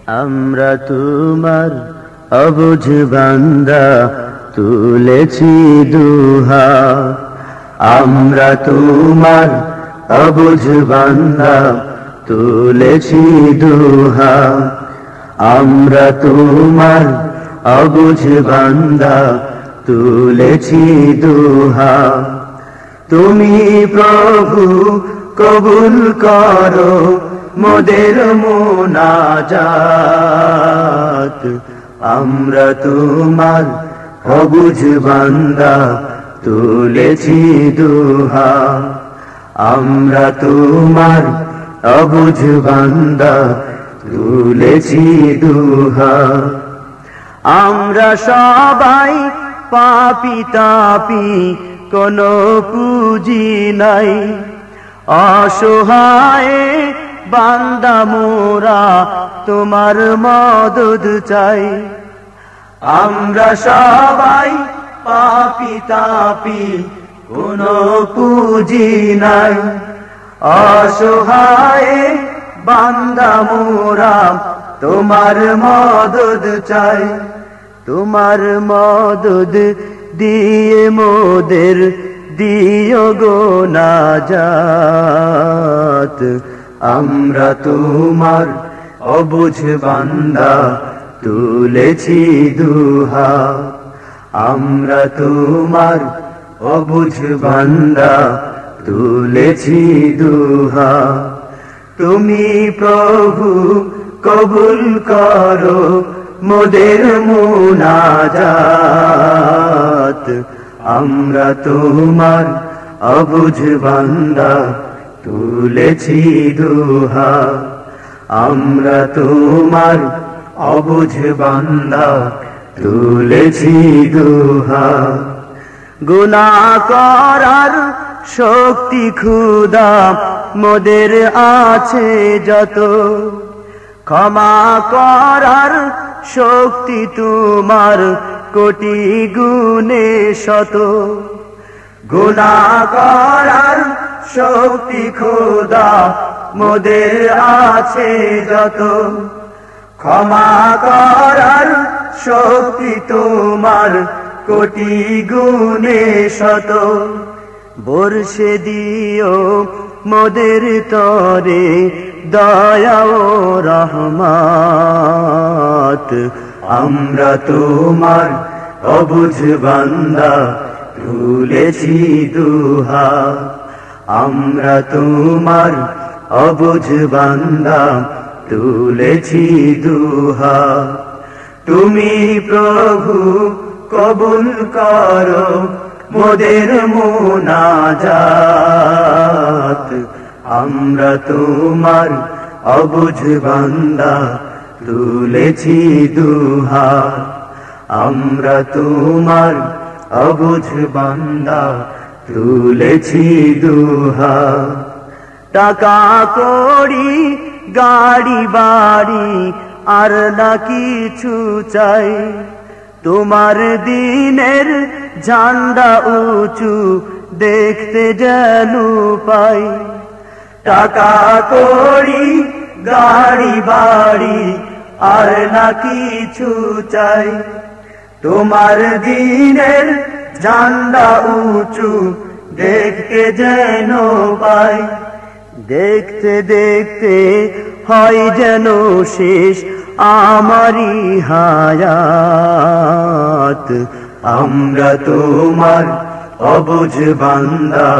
আমরা তোমার অবুঝ বান্দা তুলেছি দুহাত। আমরা তোমার অবুঝ বান্দা তুলেছি দুহাত। আমরা তোমার অবুঝ বান্দা তুলেছি দুহাত। তুমি প্রভু কবুল করো মোদের মুনাজাত। আমরা তোমার অবুঝ বান্দা তুলেছি দুহাত। আমরা তোমার অবুঝ বান্দা তুলেছি দুহাত। আমরা সবাই পাপী তাপী, কোনো পুঁজি নাই, অসহায় বান্দা মোরা তোমার মদদ চাই। আমরা সবাই পাপী তাপী, কোনো পুঁজি নাই, অসহায় বান্দা মোরা তোমার মদদ চাই। তোমার মদদ দিয়ে মোদের দিও গো নাজাত। আমরা তোমার অবুঝ বান্দা তুলেছি দুহাত। আমরা তোমার অবুঝ বান্দা তুলেছি দুহাত। তুমি প্রভু কবুল করো মোদের মুনাজাত। আমরা তোমার অবুঝ বান্দা তুলেছি দুহাত। আমরা তোমার অবুঝ বান্দা তুলেছি দুহাত। গুনাহ করার শক্তি খুদা মোদের আছে যত, ক্ষমা করার শক্তি তোমার কোটি গুণে শত। গুনাহ করার শক্তি খোদা মোদের আছে যত, ক্ষমা করার শক্তি তোমার কোটি গুণে শত। বর্ষে দিও মোদের তরে দয়া ও রহমত। আমরা তোমার অবুঝ বান্দা তুলেছি দুহাত। আমরা তোমার অবুঝ বান্দা তুলেছি দুহাত। তুমি প্রভু কবুল করো মোদের মুনাজাত। আমরা তোমার অবুঝ বান্দা তুলেছি দুহাত। আমরা তোমার অবুঝ বান্দা তুলেছি দুহাত। টাকা কড়ি গাড়ি বাড়ি আর না কিছু চাই, তোমার দিনের ঝান্ডা উঁচু দেখতে যেন পাই। টাকা কড়ি গাড়ি বাড়ি আর না কিছু চাই, তোমার দিনের ঝান্ডা উঁচু দেখতে যেন পাই। দেখতে দেখতে হয় যেন শেষ আমারি হায়াত। আমরা তোমার অবুঝ বান্দা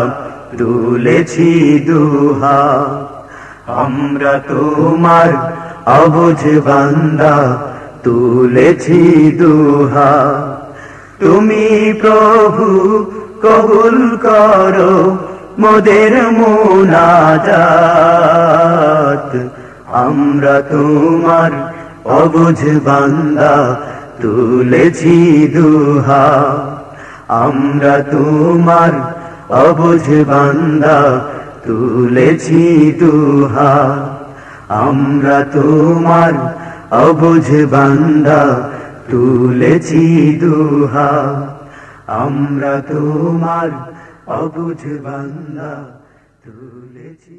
তুলেছি দুহাত। আমরা তোমার অবুঝ বান্দা তুলেছি দুহাত। তুমি প্রভু কবুল করো মোদের মুনাজাত। আমরা তোমার অবুঝ বান্দা তুলেছি দুহাত। আমরা তোমার অবুঝ বান্দা তুলেছি দুহাত। আমরা তোমার অবুঝ বান্দা তুলেছি দুহাত। আমরা তোমার অবুঝ বান্দা তুলেছি।